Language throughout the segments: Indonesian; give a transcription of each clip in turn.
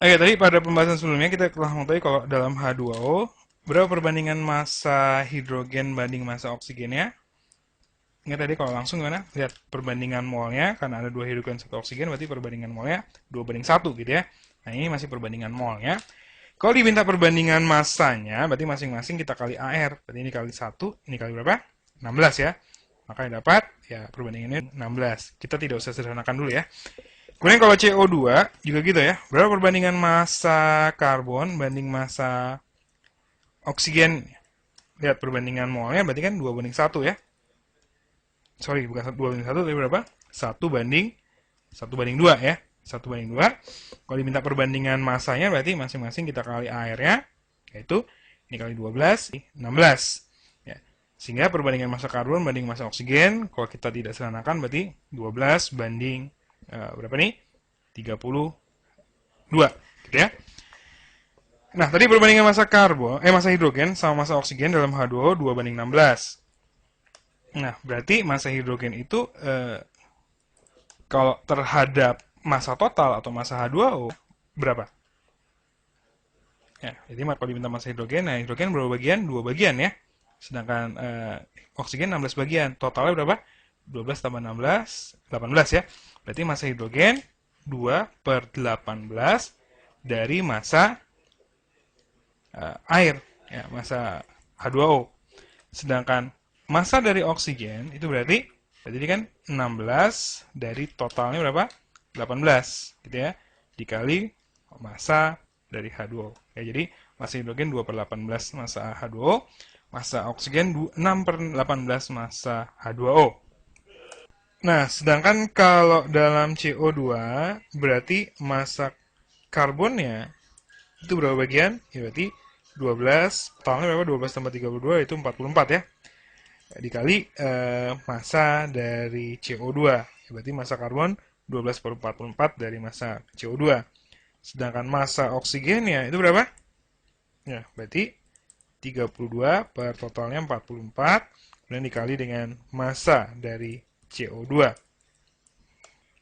Oke, tadi pada pembahasan sebelumnya kita telah mengetahui kalau dalam H2O berapa perbandingan massa hidrogen banding massa oksigennya. Ingat tadi kalau langsung gimana? Lihat perbandingan molnya, karena ada 2 hidrogen 1 oksigen, berarti perbandingan molnya 2:1 gitu ya. Nah, ini masih perbandingan molnya. Kalau diminta perbandingan massanya, berarti masing-masing kita kali AR. Berarti ini kali 1, ini kali berapa? 16 ya. Maka yang dapat, ya perbandingannya 16. Kita tidak usah sederhanakan dulu ya. Kemudian kalau CO2 juga gitu ya. Berapa perbandingan massa karbon banding massa oksigen? Lihat perbandingan molnya berarti kan 2:1 ya. Sorry, bukan 2:1 tapi berapa? 1:2 ya. 1:2. Kalau diminta perbandingan massanya berarti masing-masing kita kali airnya, yaitu ini kali 12, 16. Ya. Sehingga perbandingan massa karbon banding massa oksigen, kalau kita tidak sederhanakan berarti 12 banding berapa nih? 32. Gitu ya. Nah, tadi perbandingan massa massa hidrogen sama massa oksigen dalam H2O 2:16. Nah, berarti massa hidrogen itu kalau terhadap massa total atau massa H2O berapa? Ya, jadi kalau diminta massa hidrogen, nah hidrogen berapa bagian? 2 bagian ya. Sedangkan oksigen 16 bagian. Totalnya berapa? 12 tambah 16, 18 ya. Berarti massa hidrogen 2/18 dari massa air, ya, massa H2O. Sedangkan massa dari oksigen itu berarti ini kan 16 dari totalnya berapa? 18 gitu ya. Dikali massa dari H2O. Ya, jadi massa hidrogen 2/18 massa H2O, massa oksigen 6/18 massa H2O. Nah, sedangkan kalau dalam CO2 berarti massa karbonnya itu berapa bagian? Ya berarti 12, totalnya berapa? 12 tambah 32 itu 44 ya. Dikali massa dari CO2. Ya, berarti massa karbon 12/44 dari massa CO2. Sedangkan massa oksigennya itu berapa? Ya, berarti 32 per totalnya 44, kemudian dikali dengan massa dari CO2.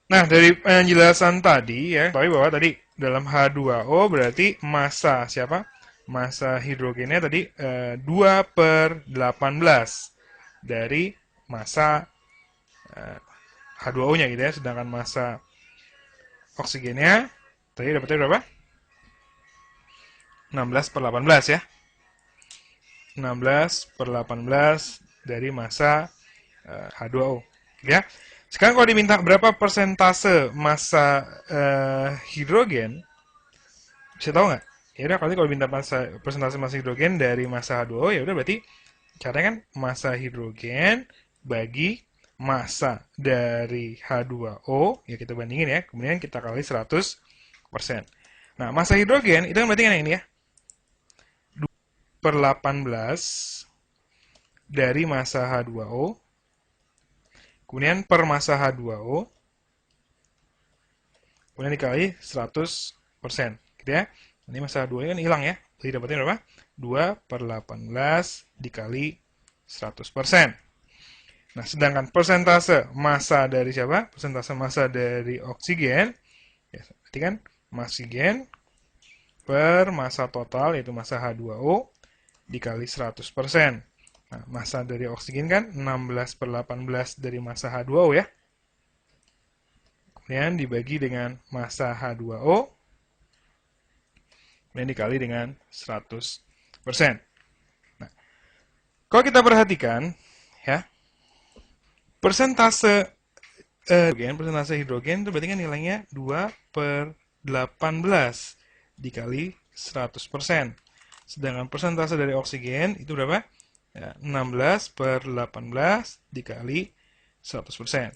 Nah, dari penjelasan tadi ya, tahu bahwa tadi dalam H2O berarti massa siapa? Massa hidrogennya tadi 2/18 dari massa H2O-nya gitu ya. Sedangkan massa oksigennya tadi dapatnya berapa? 16/18 ya. 16/18 dari massa H2O. Ya. Sekarang kalau diminta berapa persentase massa hidrogen, bisa tahu nggak? Ya udah, kalau diminta persentase massa hidrogen dari massa H2O, ya udah berarti caranya kan massa hidrogen bagi massa dari H2O, ya kita bandingin ya, kemudian kita kali 100%. Nah, massa hidrogen itu kan berarti kan ini ya, 2/18 dari massa H2O, kemudian per massa H2O, kemudian dikali 100%, gitu ya. Ini massa H2O kan hilang ya, jadi dapatnya berapa? 2/18 dikali 100%. Nah, sedangkan persentase massa dari siapa? Persentase massa dari oksigen, ya, berarti kan oksigen per massa total, yaitu massa H2O, dikali 100%. Nah, massa dari oksigen kan 16/18 dari massa H2O ya. Kemudian dibagi dengan massa H2O, kemudian dikali dengan 100%. Nah, kalau kita perhatikan, ya, persentase hidrogen itu berarti kan nilainya 2/18 dikali 100%. Sedangkan persentase dari oksigen itu berapa? Ya, 16/18 dikali 100%.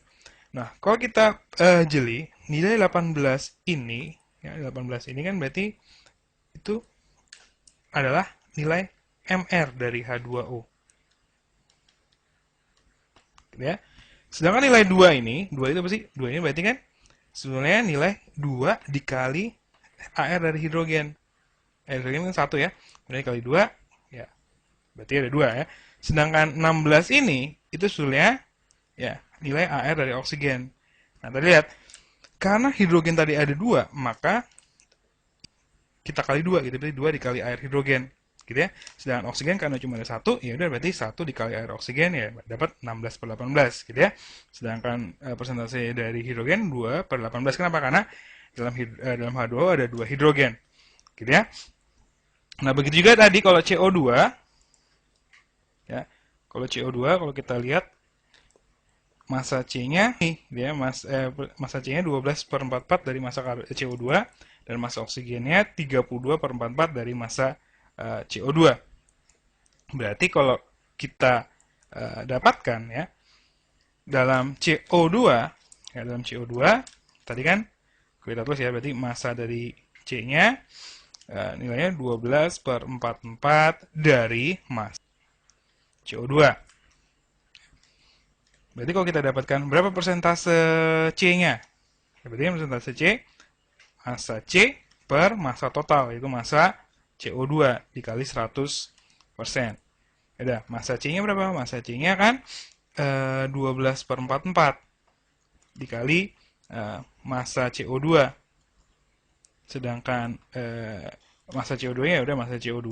Nah, kalau kita jeli, nilai 18 ini, ya, 18 ini kan berarti itu adalah nilai MR dari H2O. Ya. Sedangkan nilai 2 ini, 2 itu apa sih? 2 ini berarti kan sebenarnya nilai 2 dikali AR dari hidrogen. Hidrogen kan 1 ya. Kemudian dikali 2, ya. Berarti ada 2 ya. Sedangkan 16 ini itu sebetulnya ya nilai AR dari oksigen. Nah, tadi lihat, karena hidrogen tadi ada 2, maka kita kali 2 gitu, berarti 2 dikali air hidrogen gitu ya. Sedangkan oksigen karena cuma ada 1, ya udah berarti 1 dikali air oksigen ya dapat 16/18 gitu ya. Sedangkan persentase dari hidrogen 2/18. Kenapa? Karena dalam H2O ada 2 hidrogen gitu ya. Nah, begitu juga tadi kalau CO2 ya. Kalau CO2 kalau kita lihat massa C-nya nih dia massa C-nya 12/44 dari massa CO2 dan massa oksigennya 32/44 dari massa CO2. Berarti kalau kita dapatkan ya dalam CO2 ya dalam CO2 tadi kan kita tulis ya, berarti massa dari C-nya nilainya 12/44 dari massa CO2. Berarti kalau kita dapatkan berapa persentase C-nya? Berarti persentase C, massa C per massa total, yaitu massa CO2 dikali 100%. Ada massa C-nya berapa? Massa C-nya kan 12/44 dikali massa CO2. Sedangkan massa CO2-nya udah massa CO2,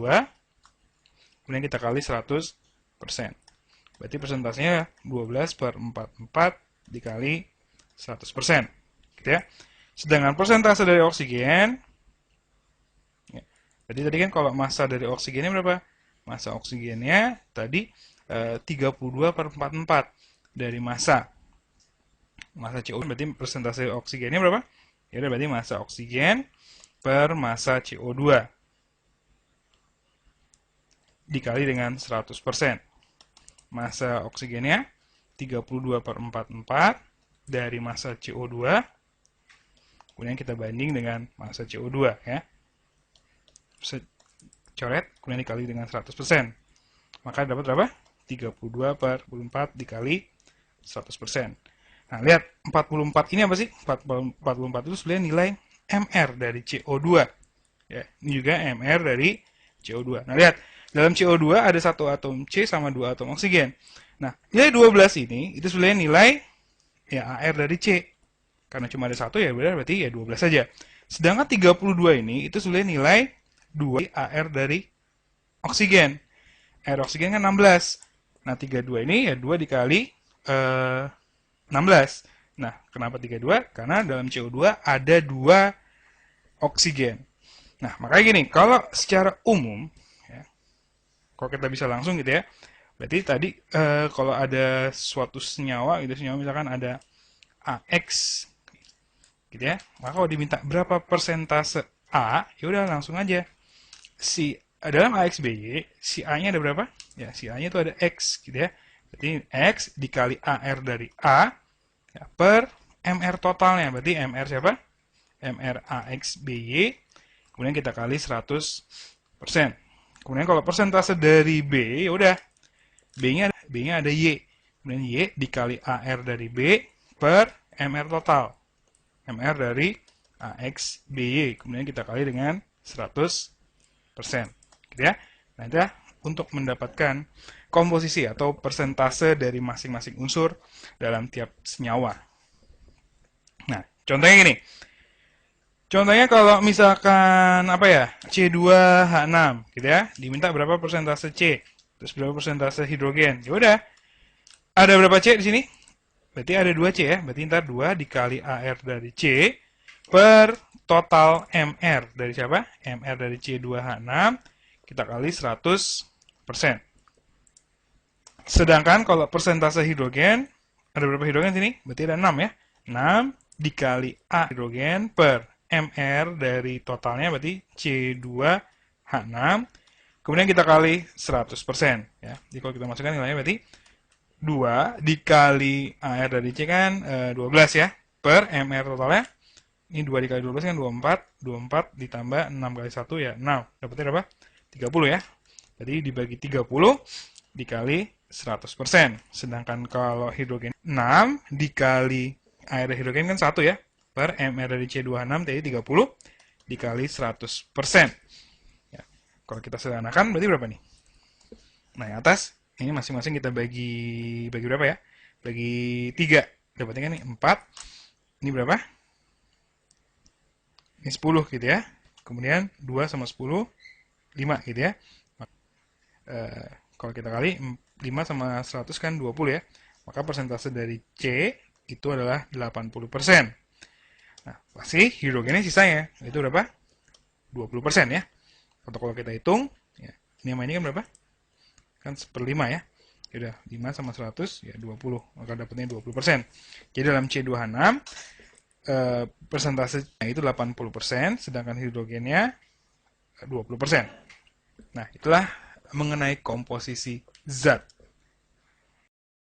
kemudian kita kali 100%. Berarti persentasenya 12/44 dikali 100%. Gitu ya. Sedangkan persentase dari oksigen, ya, tadi kan kalau massa dari oksigennya berapa? Massa oksigennya tadi 32/44 dari massa CO2, berarti persentase oksigennya berapa? Ya udah berarti massa oksigen per massa CO2 dikali dengan 100%. Massa oksigennya 32/44 dari massa CO2, kemudian kita banding dengan massa CO2 ya. Coret, kemudian dikali dengan 100%. Maka dapat berapa? 32/44 dikali 100%. Nah, lihat 44 ini apa sih? 44 itu sebenarnya nilai MR dari CO2. Ya, ini juga MR dari CO2. Nah, lihat, dalam CO2 ada 1 atom C sama 2 atom oksigen. Nah, nilai 12 ini itu sebenarnya nilai ya AR dari C. Karena cuma ada 1 ya berarti ya 12 saja. Sedangkan 32 ini itu sebenarnya nilai 2 AR dari oksigen. Air oksigen kan 16. Nah, 32 ini ya 2 dikali 16. Nah, kenapa 32? Karena dalam CO2 ada 2 oksigen. Nah, makanya gini, kalau secara umum, ya, kalau kita bisa langsung gitu ya, berarti tadi kalau ada suatu senyawa, gitu, senyawa misalkan ada AX, gitu ya, maka kalau diminta berapa persentase A, ya udah langsung aja. Dalam AXBY, si A-nya ada berapa? Ya, si A-nya itu ada X, gitu ya. Berarti X dikali AR dari A, ya, per MR totalnya. Berarti MR siapa? MR AXBY, kemudian kita kali 100%. Kemudian kalau persentase dari B, ya udah B-nya ada Y. Kemudian Y dikali AR dari B per MR total. MR dari AXBY. Kemudian kita kali dengan 100%. Gitu ya. Nah, itu ya, untuk mendapatkan komposisi atau persentase dari masing-masing unsur dalam tiap senyawa. Nah, contohnya gini. Contohnya kalau misalkan apa ya, C2H6 gitu ya, diminta berapa persentase C, terus berapa persentase hidrogen. Ya udah, ada berapa C di sini? Berarti ada 2 C ya, berarti ntar 2 dikali AR dari C per total MR dari siapa? MR dari C2H6 kita kali 100%. Sedangkan kalau persentase hidrogen, ada berapa hidrogen di sini? Berarti ada 6 ya. 6 dikali A hidrogen per MR dari totalnya berarti C2H6. Kemudian kita kali 100%. Ya. Jadi kalau kita masukkan nilainya berarti 2 dikali AR dari C kan 12 ya. Per MR totalnya. Ini 2 dikali 12 kan 24. 24 ditambah 6 kali 1 ya 6. Dapatnya berapa? 30 ya. Jadi dibagi 30 dikali 100%. Sedangkan kalau hidrogen 6 dikali air hidrogen kan 1 ya. Per MR dari C2H6 jadi 30 dikali 100%. Ya. Kalau kita sederhanakan berarti berapa nih? Nah, yang atas ini masing-masing kita bagi berapa ya? Bagi 3. Dapatnya kan nih 4. Ini berapa? Ini 10 gitu ya. kemudian 2 sama 10, 5 gitu ya. Kalau kita kali 5 sama 100 kan 20 ya. Maka persentase dari C itu adalah 80%. Nah, pasti hidrogennya sisanya. Itu berapa? 20% ya. Atau kalau kita hitung, ya, ini sama ini kan berapa? Kan 1/5 ya. Yaudah, 5 sama 100, ya 20. Maka dapatnya 20%. Jadi dalam C2H6, persentasenya itu 80%, sedangkan hidrogennya 20%. Nah, itulah mengenai komposisi zat.